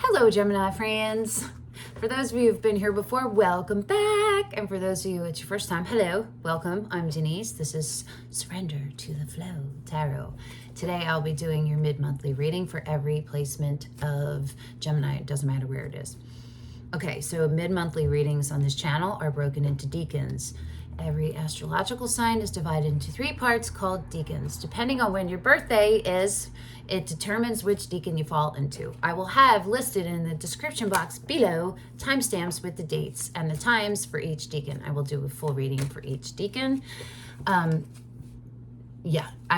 Hello, Gemini friends. For those of you who've been here before, welcome back. And for those of you it's your first time, hello, welcome. I'm Denise. This is Surrender to the Flow Tarot. Today I'll be doing your mid-monthly reading for every placement of Gemini. It doesn't matter where it is. Okay, so mid-monthly readings on this channel are broken into decans. Every astrological sign is divided into 3 parts called decans. Depending on when your birthday is, it determines which decan you fall into. I will have listed in the description box below timestamps with the dates and the times for each decan. I will do a full reading for each decan. I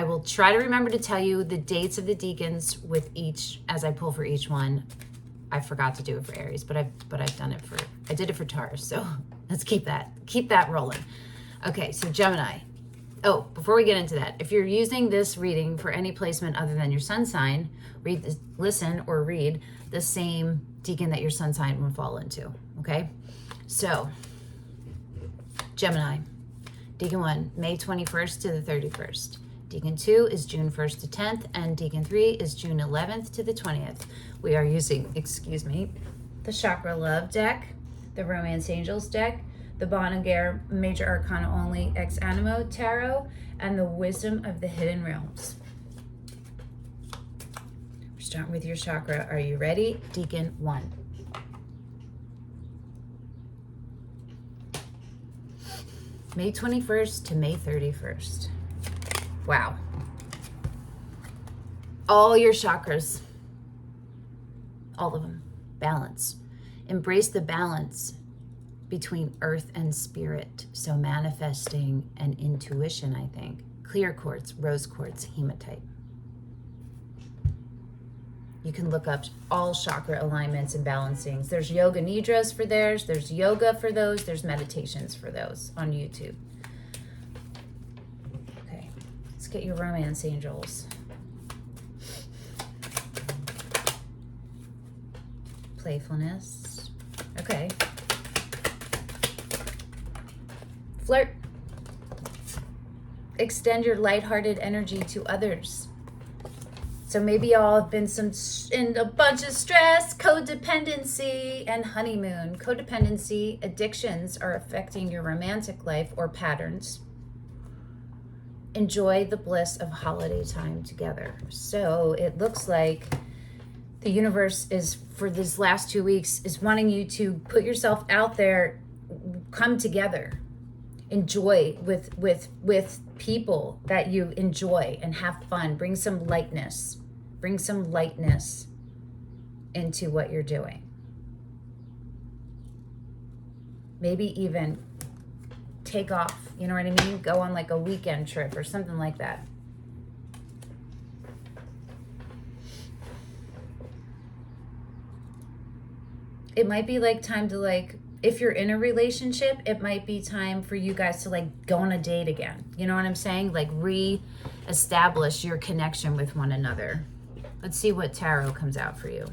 will try to remember to tell you the dates of the decans with each as I pull for each one. I forgot to do it for Aries, but I've done it for, I did it for Taurus, so let's keep that rolling. Okay, so Gemini. Oh, before we get into that, if you're using this reading for any placement other than your sun sign, listen or read the same decan that your sun sign will fall into, okay? So, Gemini, decan 1, May 21st to the 31st. Decan 2 is June 1st to 10th, and Decan 3 is June 11th to the 20th. We are using, the Chakra Love deck, the Romance Angels deck, the Bonnegar Major Arcana Only Ex-Anima Tarot, and the Wisdom of the Hidden Realms. We're starting with your chakra. Are you ready? Decan 1. May 21st to May 31st. Wow. All your chakras, all of them, balance. Embrace the balance between earth and spirit. So manifesting and intuition, I think. Clear quartz, rose quartz, hematite. You can look up all chakra alignments and balancings. There's yoga nidras for theirs. There's yoga for those. There's meditations for those on YouTube. Okay, let's get your romance angels. Playfulness. Okay. Flirt. Extend your lighthearted energy to others. So maybe y'all have been in a bunch of stress, codependency, and honeymoon. Codependency, addictions are affecting your romantic life or patterns. Enjoy the bliss of holiday time together. So it looks like the universe is, for these last 2 weeks, is wanting you to put yourself out there, come together. Enjoy with people that you enjoy and have fun. Bring some lightness into what you're doing. Maybe even take off, you know what I mean? Go on like a weekend trip or something like that. It might be like time to if you're in a relationship, it might be time for you guys to go on a date again. You know what I'm saying? Re-establish your connection with one another. Let's see what tarot comes out for you.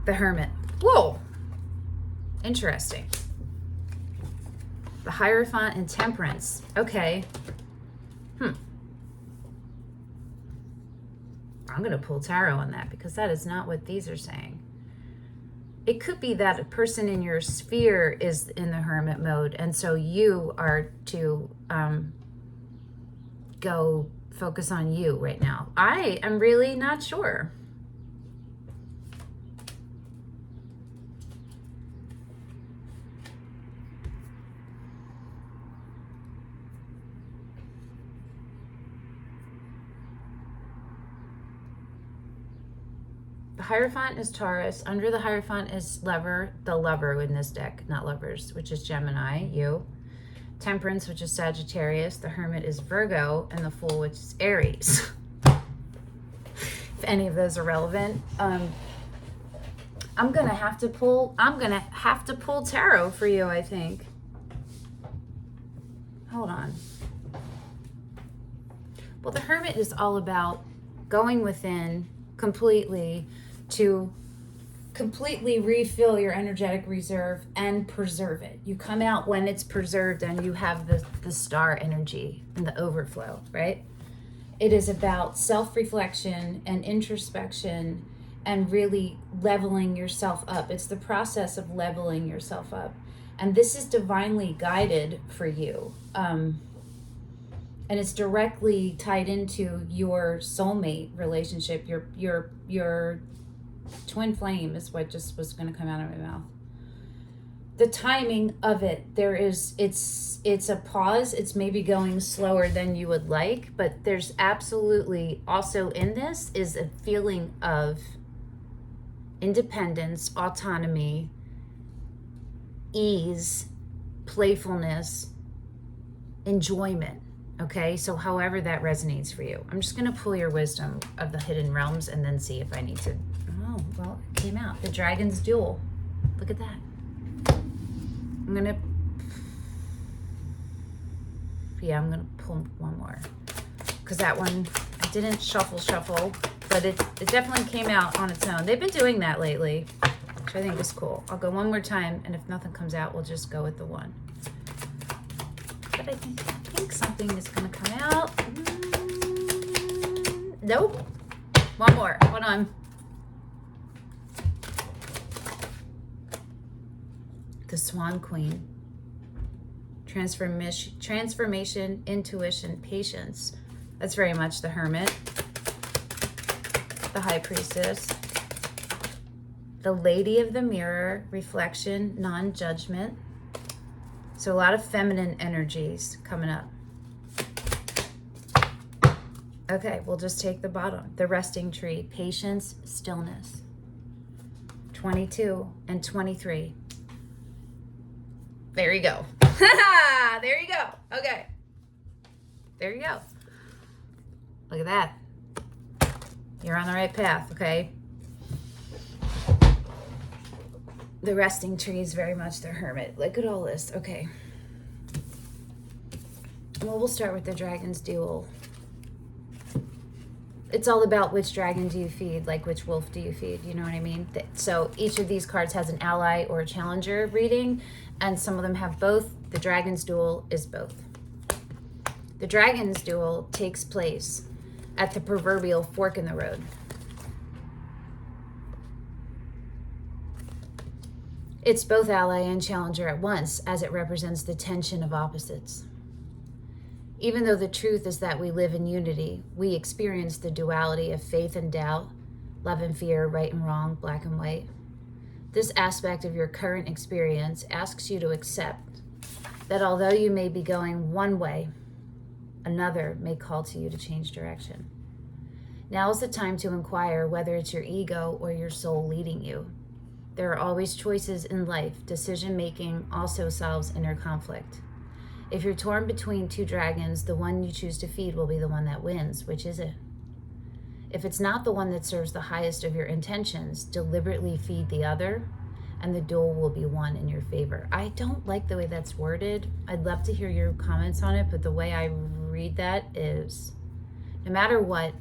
The Hermit. Whoa! Interesting. The Hierophant and Temperance. Okay. I'm going to pull tarot on that because that is not what these are saying. It could be that a person in your sphere is in the hermit mode, and so you are to go focus on you right now. I am really not sure. The Hierophant is Taurus. Under the Hierophant is the lover in this deck, not lovers, which is Gemini, you. Temperance, which is Sagittarius. The Hermit is Virgo, and the Fool, which is Aries. If any of those are relevant. I'm gonna have to pull tarot for you, I think. Hold on. Well, the Hermit is all about going within completely to completely refill your energetic reserve and preserve it. You come out when it's preserved and you have the star energy and the overflow, right? It is about self-reflection and introspection and really leveling yourself up. It's the process of leveling yourself up. And this is divinely guided for you. And it's directly tied into your soulmate relationship. Your twin flame is what just was going to come out of my mouth. The timing of it, it's a pause. It's maybe going slower than you would like, but there's absolutely also in this is a feeling of independence, autonomy, ease, playfulness, enjoyment. Okay, so however that resonates for you. I'm just going to pull your wisdom of the hidden realms and then see if I need to. Oh, well, it came out. The Dragon's Duel. Look at that. I'm going to pull one more. Because that one, I didn't shuffle, but it definitely came out on its own. They've been doing that lately, which I think is cool. I'll go one more time, and if nothing comes out, we'll just go with the one. But I think something is going to come out. Nope. One more. Hold on. The Swan Queen. Transformation, intuition, patience. That's very much the Hermit. The High Priestess. The Lady of the Mirror, reflection, non-judgment. So a lot of feminine energies coming up. Okay, we'll just take the bottom. The Resting Tree, patience, stillness. 22 and 23. There you go. There you go. Okay. There you go. Look at that. You're on the right path, okay? The Resting Tree is very much the Hermit. Look at all this. Okay. Well, we'll start with the Dragon's Duel. It's all about which dragon do you feed, like which wolf do you feed, you know what I mean? So each of these cards has an ally or a challenger reading, and some of them have both. The Dragon's Duel is both. The Dragon's Duel takes place at the proverbial fork in the road. It's both ally and challenger at once, as it represents the tension of opposites. Even though the truth is that we live in unity, we experience the duality of faith and doubt, love and fear, right and wrong, black and white. This aspect of your current experience asks you to accept that although you may be going one way, another may call to you to change direction. Now is the time to inquire whether it's your ego or your soul leading you. There are always choices in life. Decision-making also solves inner conflict. If you're torn between two dragons, the one you choose to feed will be the one that wins. Which is it? If it's not the one that serves the highest of your intentions, deliberately feed the other, and the duel will be won in your favor. I don't like the way that's worded. I'd love to hear your comments on it, but the way I read that is, no matter what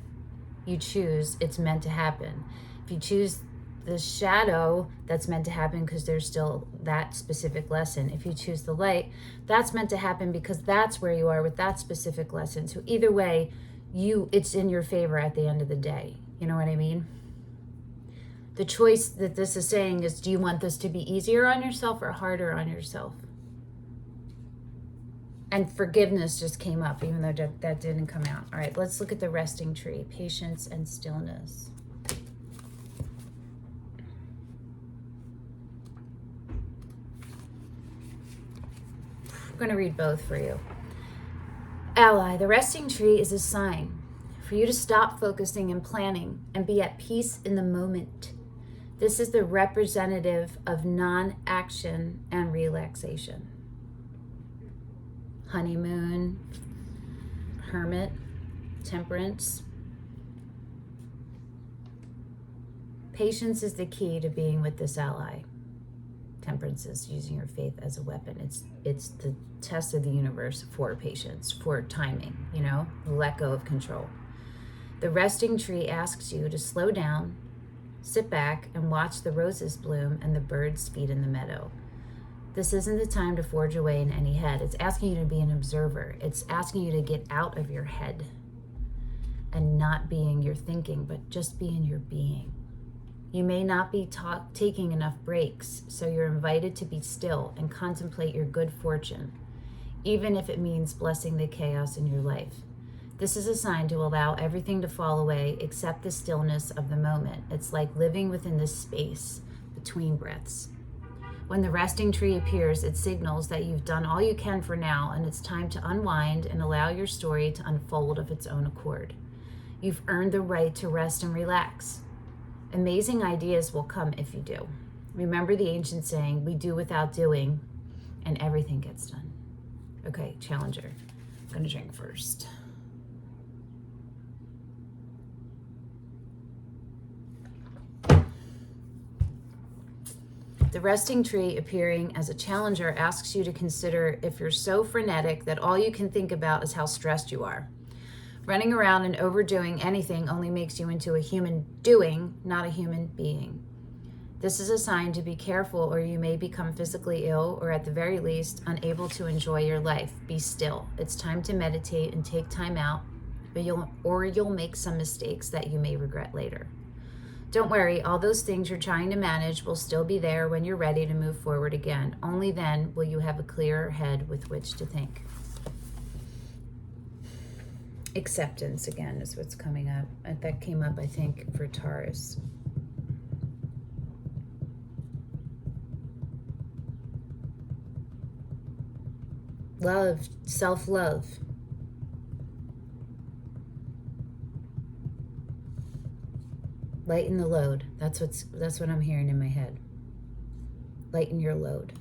you choose, it's meant to happen. If you choose the shadow, that's meant to happen because there's still that specific lesson. If you choose the light, that's meant to happen because that's where you are with that specific lesson. So either way, it's in your favor at the end of the day. You know what I mean? The choice that this is saying is, do you want this to be easier on yourself or harder on yourself? And forgiveness just came up, even though that didn't come out. All right, let's look at the Resting Tree, patience and stillness. I'm going to read both for you. Ally, the Resting Tree is a sign for you to stop focusing and planning and be at peace in the moment. This is the representative of non-action and relaxation. Honeymoon, Hermit, Temperance. Patience is the key to being with this ally. Temperance is using your faith as a weapon. It's the test of the universe for patience, for timing, let go of control. The Resting Tree asks you to slow down, sit back, and watch the roses bloom and the birds feed in the meadow. This isn't the time to forge away in any head. It's asking you to be an observer. It's asking you to get out of your head. not being your thinking, but just be in your being. You may not be taking enough breaks, so you're invited to be still and contemplate your good fortune, even if it means blessing the chaos in your life. This is a sign to allow everything to fall away except the stillness of the moment. It's like living within this space between breaths. When the resting tree appears, it signals that you've done all you can for now, and it's time to unwind and allow your story to unfold of its own accord. You've earned the right to rest and relax. Amazing ideas will come if you do. Remember the ancient saying, we do without doing, and everything gets done. Okay, Challenger. I'm going to drink first. The resting tree appearing as a challenger asks you to consider if you're so frenetic that all you can think about is how stressed you are. Running around and overdoing anything only makes you into a human doing, not a human being. This is a sign to be careful, or you may become physically ill, or at the very least, unable to enjoy your life. Be still. It's time to meditate and take time out, or you'll make some mistakes that you may regret later. Don't worry, all those things you're trying to manage will still be there when you're ready to move forward again. Only then will you have a clearer head with which to think. Acceptance, again, is what's coming up. That came up, I think, for Taurus. Love, self-love. Lighten the load. That's what I'm hearing in my head. Lighten your load.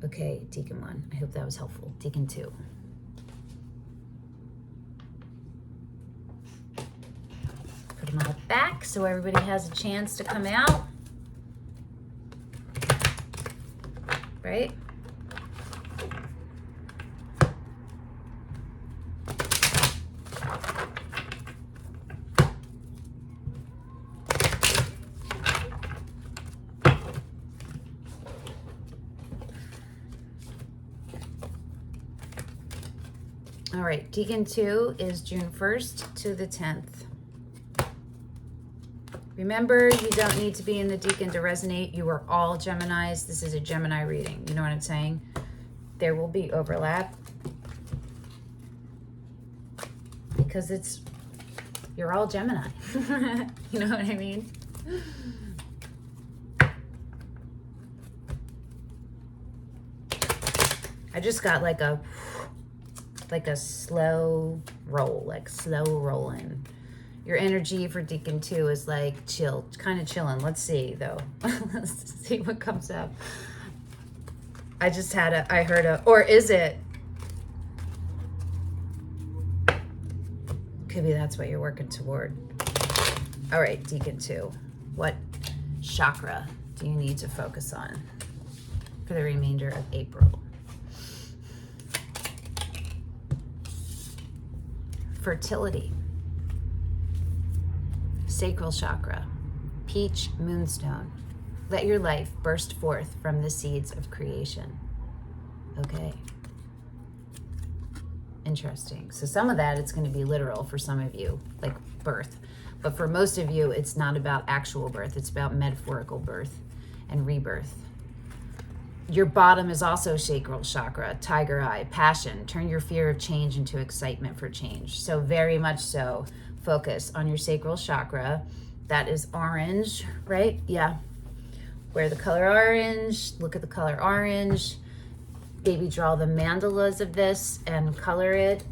Okay, Decan 1. I hope that was helpful. Decan 2. Put them all back so everybody has a chance to come out. Right? All right, Decan 2 is June 1st to the 10th. Remember, you don't need to be in the Decan to resonate. You are all Geminis. This is a Gemini reading. You know what I'm saying? There will be overlap because you're all Gemini. You know what I mean? I just got like a slow roll, like slow rolling. Your energy for Decan 2 is like chill, kind of chilling. Let's see though. Let's see what comes up. Or is it? Could be that's what you're working toward. All right, Decan 2. What chakra do you need to focus on for the remainder of April? Fertility, sacral chakra, peach moonstone. Let your life burst forth from the seeds of creation. Okay. Interesting. So some of that, it's going to be literal for some of you, like birth. But for most of you, it's not about actual birth. It's about metaphorical birth and rebirth. Your bottom is also sacral chakra, tiger eye, passion. Turn your fear of change into excitement for change. So very much so, focus on your sacral chakra. That is orange, right? Yeah. Wear the color orange. Look at the color orange. Maybe draw the mandalas of this and color it.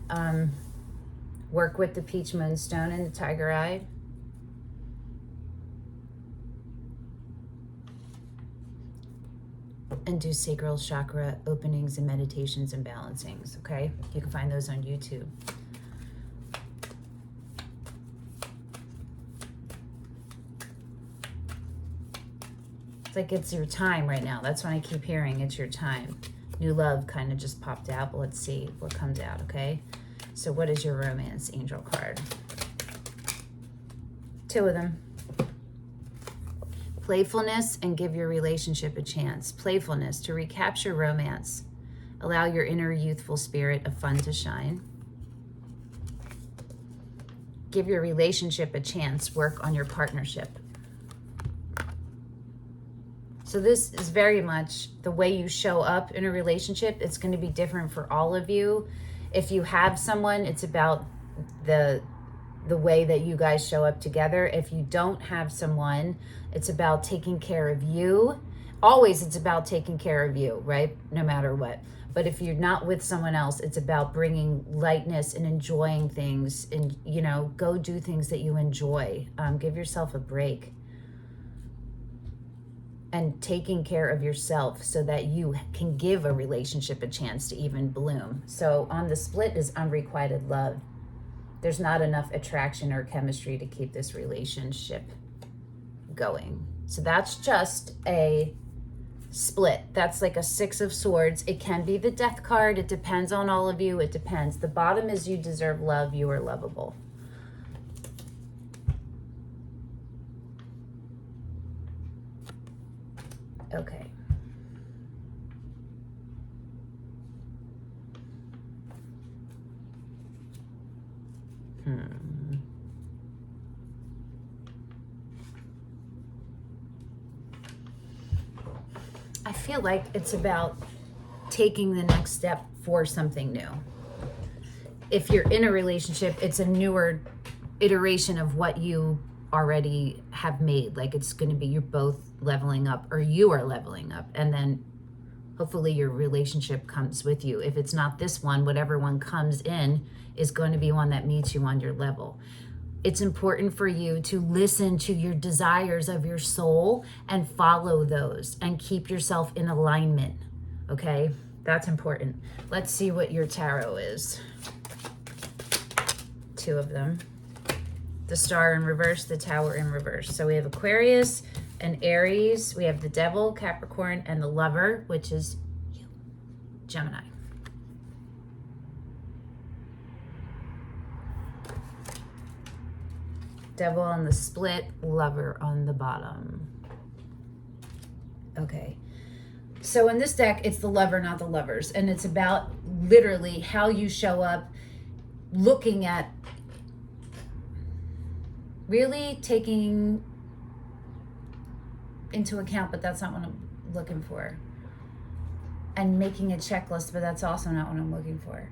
Work with the peach moonstone and the tiger eye. And do sacral chakra openings and meditations and balancings, okay? You can find those on YouTube. It's like it's your time right now. That's what I keep hearing. It's your time. New love kind of just popped out, but let's see what comes out, okay? So what is your romance angel card? 2 of them. Playfulness and give your relationship a chance. Playfulness to recapture romance. Allow your inner youthful spirit of fun to shine. Give your relationship a chance. Work on your partnership. So this is very much the way you show up in a relationship. It's going to be different for all of you. If you have someone, it's about the way that you guys show up together. If you don't have someone, it's about taking care of you. Always it's about taking care of you, right? No matter what. But if you're not with someone else, it's about bringing lightness and enjoying things, and, you know, go do things that you enjoy. Give yourself a break. And taking care of yourself so that you can give a relationship a chance to even bloom. So on the split is unrequited love. There's not enough attraction or chemistry to keep this relationship going. So that's just a split. That's like a 6 of Swords. It can be the Death card. It depends on all of you. It depends. The bottom is you deserve love. You are lovable. Okay. I feel like it's about taking the next step for something new. If you're in a relationship, it's a newer iteration of what you already have made. Like, it's going to be, you're both leveling up, or you are leveling up, and then hopefully your relationship comes with you. If it's not this one, whatever one comes in is going to be one that meets you on your level. It's important for you to listen to your desires of your soul and follow those and keep yourself in alignment. Okay, that's important. Let's see what your tarot is. 2 of them. The Star in reverse, the Tower in reverse. So we have Aquarius and Aries. We have the Devil, Capricorn, and the Lover, which is you, Gemini. Devil on the split, Lover on the bottom. Okay. So in this deck, it's the Lover, not the Lovers. And it's about literally how you show up, looking at, really taking into account, but that's not what I'm looking for. And making a checklist, but that's also not what I'm looking for.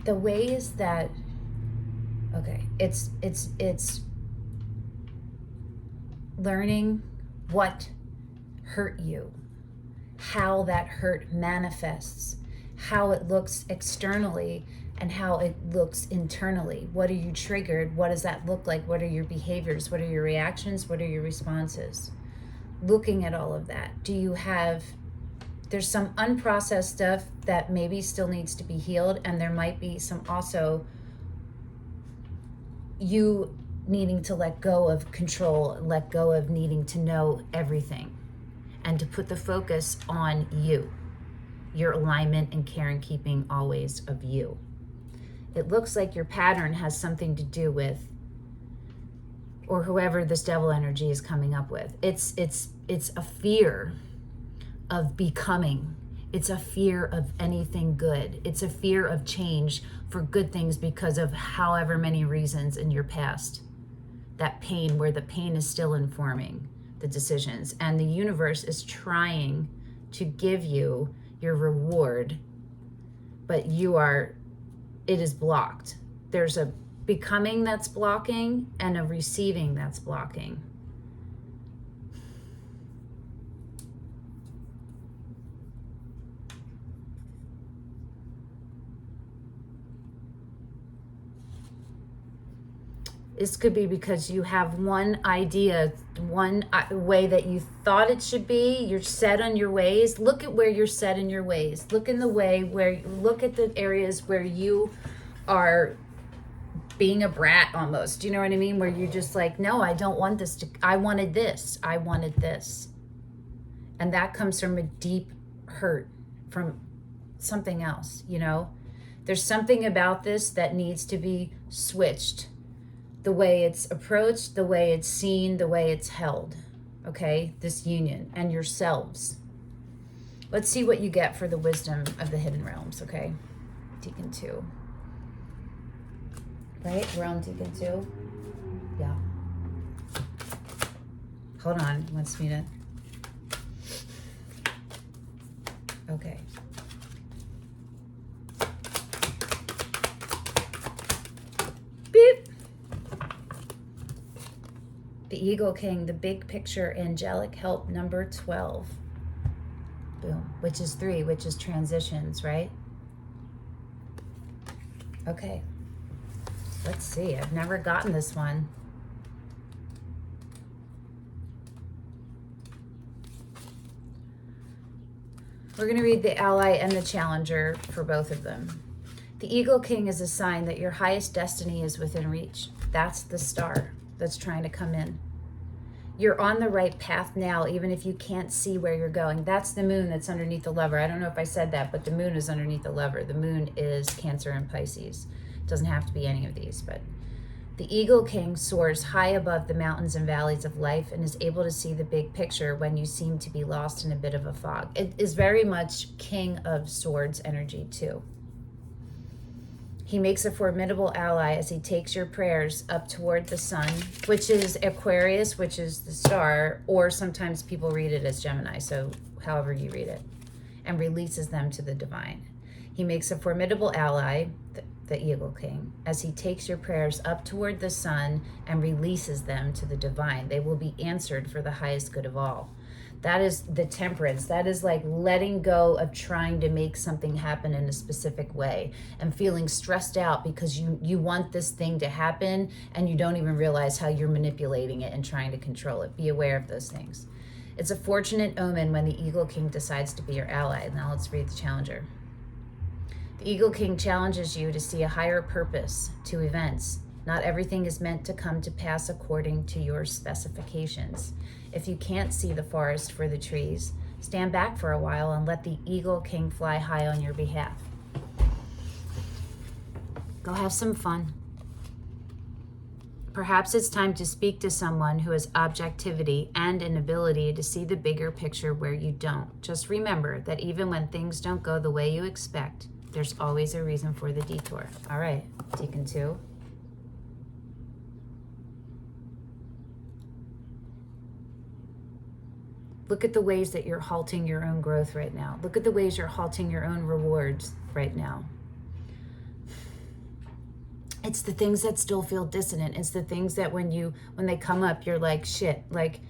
The ways that, okay, it's learning what hurt you, how that hurt manifests, how it looks externally and how it looks internally. What are you triggered? What does that look like? What are your behaviors? What are your reactions? What are your responses? Looking at all of that. Do you have, there's some unprocessed stuff that maybe still needs to be healed, and there might be some also you needing to let go of control, let go of needing to know everything, and to put the focus on you, your alignment and care and keeping always of you. It looks like your pattern has something to do with, or whoever this devil energy is coming up with. It's a fear of becoming. It's a fear of anything good. It's a fear of change for good things because of however many reasons in your past. That pain, where the pain is still informing the decisions. And the universe is trying to give you your reward, but it is blocked. There's a becoming that's blocking and a receiving that's blocking. This could be because you have one idea, one way that you thought it should be. You're set on your ways. Look at where you're set in your ways. Look at the areas where you are being a brat almost. Do you know what I mean? Where you're just like, no, I don't want this I wanted this. I wanted this. And that comes from a deep hurt from something else, you know? There's something about this that needs to be switched. the way it's approached, the way it's seen, the way it's held. Okay, this union and yourselves. Let's see what you get for the wisdom of the hidden realms, okay? Decan 2. Right? We're on Decan 2? Yeah. Hold on. It wants me to... Okay. Beep! The Eagle King, the big picture, angelic help number 12. Boom. Which is 3, which is transitions, right? Okay. Let's see. I've never gotten this one. We're going to read the ally and the challenger for both of them. The Eagle King is a sign that your highest destiny is within reach. That's the star that's trying to come in. You're on the right path now, even if you can't see where you're going. That's the moon that's underneath the lover. I don't know if I said that, but the moon is underneath the lover. The moon is Cancer and Pisces. It doesn't have to be any of these, but the Eagle King soars high above the mountains and valleys of life and is able to see the big picture when you seem to be lost in a bit of a fog. It is very much King of Swords energy too. He makes a formidable ally as he takes your prayers up toward the sun, which is Aquarius, which is the star, or sometimes people read it as Gemini, so however you read it, and releases them to the divine. He makes a formidable ally, the Eagle King, as he takes your prayers up toward the sun and releases them to the divine. They will be answered for the highest good of all. That is the Temperance. That is like letting go of trying to make something happen in a specific way and feeling stressed out because you want this thing to happen and you don't even realize how you're manipulating it and trying to control it. Be aware of those things. It's a fortunate omen when the Eagle King decides to be your ally. Now let's read the challenger. The Eagle King challenges you to see a higher purpose to events. Not everything is meant to come to pass according to your specifications. If you can't see the forest for the trees, stand back for a while and let the Eagle King fly high on your behalf. Go have some fun. Perhaps it's time to speak to someone who has objectivity and an ability to see the bigger picture where you don't. Just remember that even when things don't go the way you expect, there's always a reason for the detour. All right, Decan 2. Look at the ways that you're halting your own growth right now. Look at the ways you're halting your own rewards right now. It's the things that still feel dissonant. It's the things that when they come up, you're like, shit, like,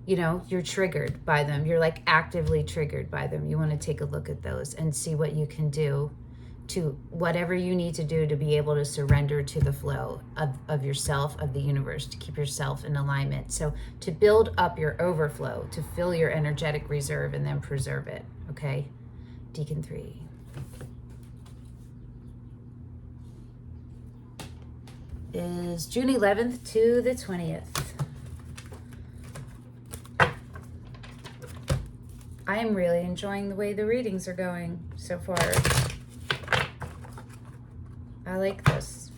you know, you're triggered by them. You're like actively triggered by them. You want to take a look at those and see what you can do to whatever you need to do to be able to surrender to the flow of yourself, of the universe, to keep yourself in alignment. So to build up your overflow, to fill your energetic reserve and then preserve it, okay? Decan 3. Is June 11th to the 20th. I am really enjoying the way the readings are going so far. I like this.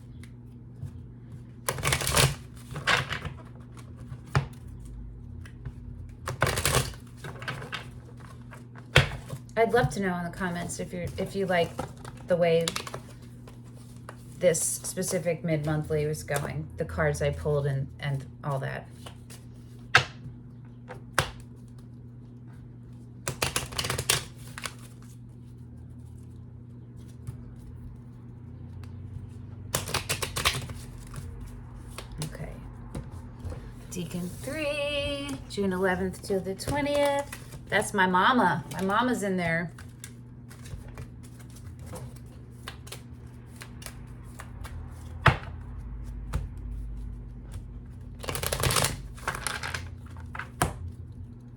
I'd love to know in the comments if you like the way this specific mid-monthly was going, the cards I pulled and all that. Okay. Decan 3, June 11th to the 20th. That's my mama. My mama's in there.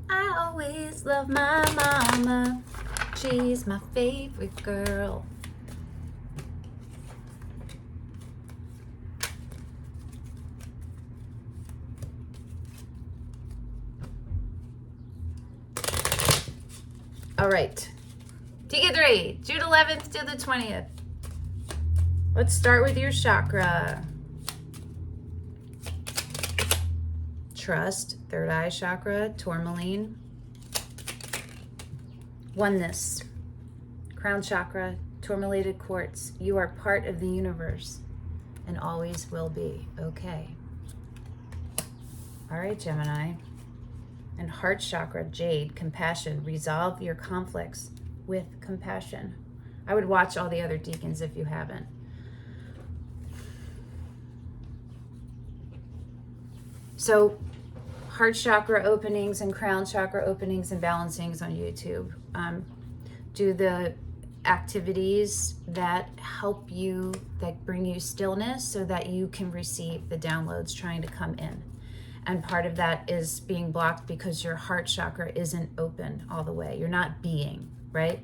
I always love my mama. She's my favorite girl. All right, Decan 3, June 11th to the 20th. Let's start with your chakra. trust, third eye chakra, tourmaline. Oneness, crown chakra, tourmalated quartz. You are part of the universe and always will be. Okay. All right, Gemini. And heart chakra, jade, compassion. Resolve your conflicts with compassion. I would watch all the other decans if you haven't. So heart chakra openings and crown chakra openings and balancings on YouTube. Do the activities that help you, that bring you stillness so that you can receive the downloads trying to come in. And part of that is being blocked because your heart chakra isn't open all the way. You're not being, right?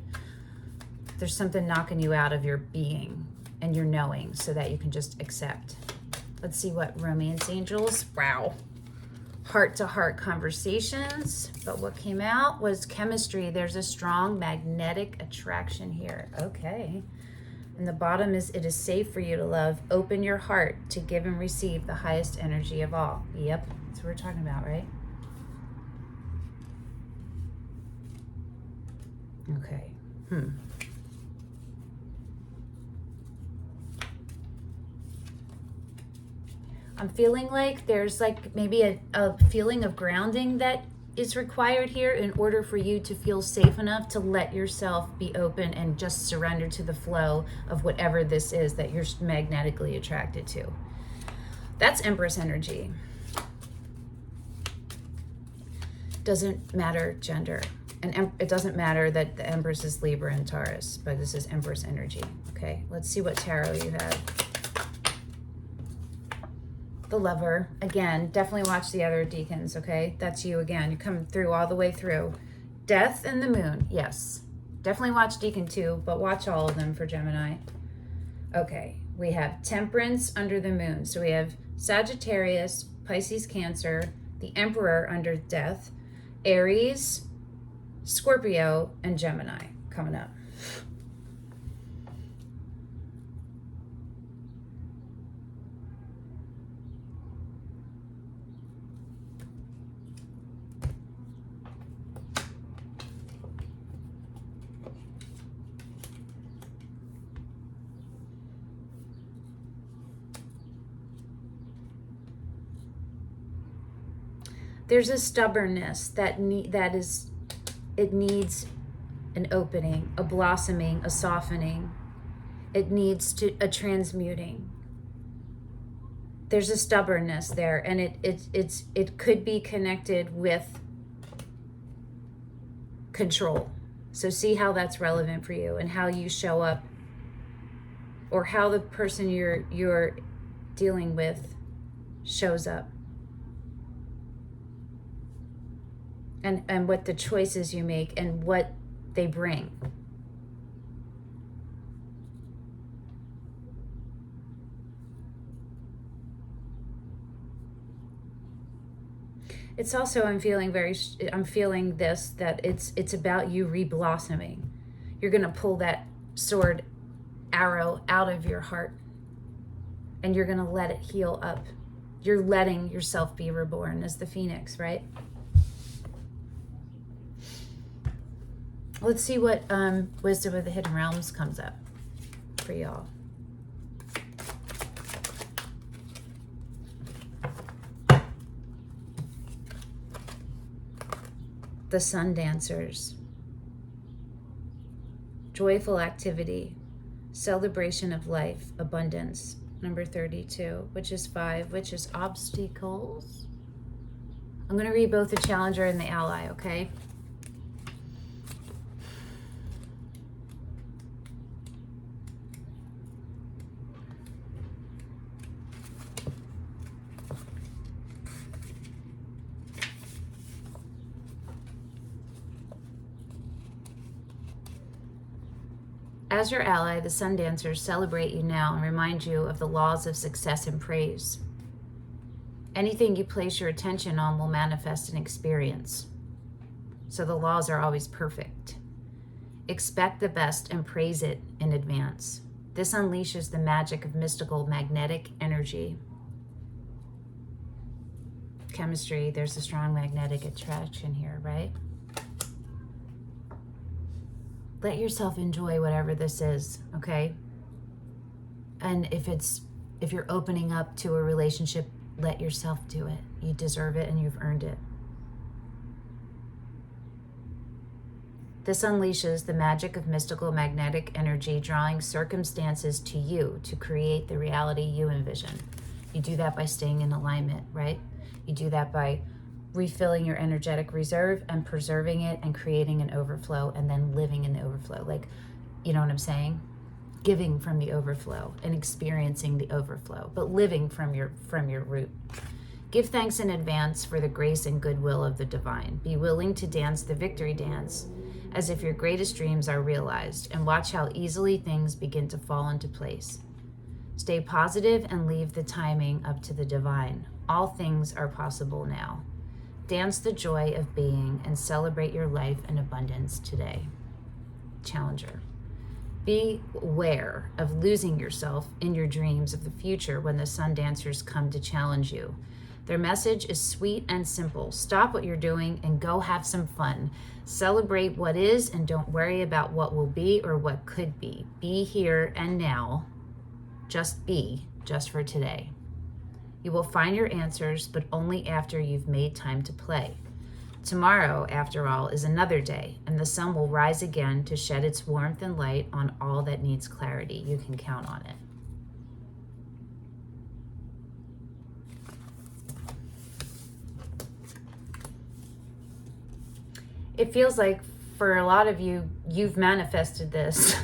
There's something knocking you out of your being and your knowing so that you can just accept. Let's see what romance angels, wow. Heart-to-heart conversations, but what came out was chemistry. There's a strong magnetic attraction here. Okay. And the bottom is, it is safe for you to love. Open your heart to give and receive the highest energy of all. Yep, that's what we're talking about, right? Okay. I'm feeling like there's like maybe a feeling of grounding that is required here in order for you to feel safe enough to let yourself be open and just surrender to the flow of whatever this is that you're magnetically attracted to. That's Empress energy. Doesn't matter gender. And it doesn't matter that the Empress is Libra and Taurus, but this is Empress energy. Okay, let's see what tarot you have. The Lover. Again, definitely watch the other decans, okay? That's you again. You come through all the way through. Death and the Moon. Yes. Definitely watch Decan 2, but watch all of them for Gemini. Okay. We have Temperance under the Moon. So we have Sagittarius, Pisces, Cancer, the Emperor under Death, Aries, Scorpio, and Gemini coming up. There's a stubbornness that needs an opening, a blossoming, a softening. It needs a transmuting. There's a stubbornness there, and it could be connected with control. So see how that's relevant for you and how you show up, or how the person you're dealing with shows up. And what the choices you make and what they bring. It's also, I'm feeling this, that it's about you reblossoming. You're going to pull that sword arrow out of your heart and you're going to let it heal up. You're letting yourself be reborn as the phoenix, right? Let's see what Wisdom of the Hidden Realms comes up for y'all. The Sun Dancers. Joyful activity, celebration of life, abundance. Number 32, which is 5, which is obstacles. I'm going to read both the Challenger and the Ally, okay? As your ally, the Sun Dancers celebrate you now and remind you of the laws of success and praise. Anything you place your attention on will manifest an experience. So the laws are always perfect. Expect the best and praise it in advance. This unleashes the magic of mystical magnetic energy. chemistry, there's a strong magnetic attraction here, right? Let yourself enjoy whatever this is, okay? And if you're opening up to a relationship, let yourself do it. You deserve it and you've earned it. This unleashes the magic of mystical magnetic energy, drawing circumstances to you to create the reality you envision. You do that by staying in alignment, right? You do that by refilling your energetic reserve and preserving it and creating an overflow and then living in the overflow. Like, you know what I'm saying? Giving from the overflow and experiencing the overflow, but living from your root. Give thanks in advance for the grace and goodwill of the divine. Be willing to dance the victory dance as if your greatest dreams are realized, and watch how easily things begin to fall into place. Stay positive and leave the timing up to the divine. All things are possible now. Dance the joy of being and celebrate your life in abundance today. Challenger. Be aware of losing yourself in your dreams of the future when the sun dancers come to challenge you. Their message is sweet and simple. Stop what you're doing and go have some fun. Celebrate what is and don't worry about what will be or what could be. Be here and now. Just be, just for today. You will find your answers, but only after you've made time to play. Tomorrow, after all, is another day, and the sun will rise again to shed its warmth and light on all that needs clarity. You can count on it. It feels like for a lot of you, you've manifested this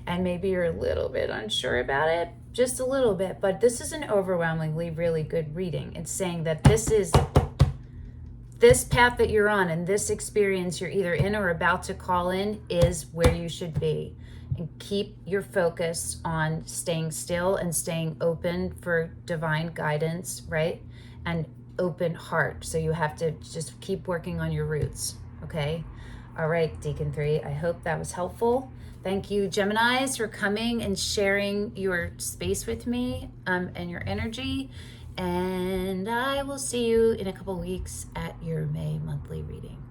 and maybe you're a little bit unsure about it, just a little bit, but this is an overwhelmingly really good reading. It's saying that this path that you're on and this experience you're either in or about to call in is where you should be. And keep your focus on staying still and staying open for divine guidance, right? And open heart. So you have to just keep working on your roots. Okay. All right, Decan 3. I hope that was helpful. Thank you, Geminis, for coming and sharing your space with me and your energy. And I will see you in a couple weeks at your May monthly reading.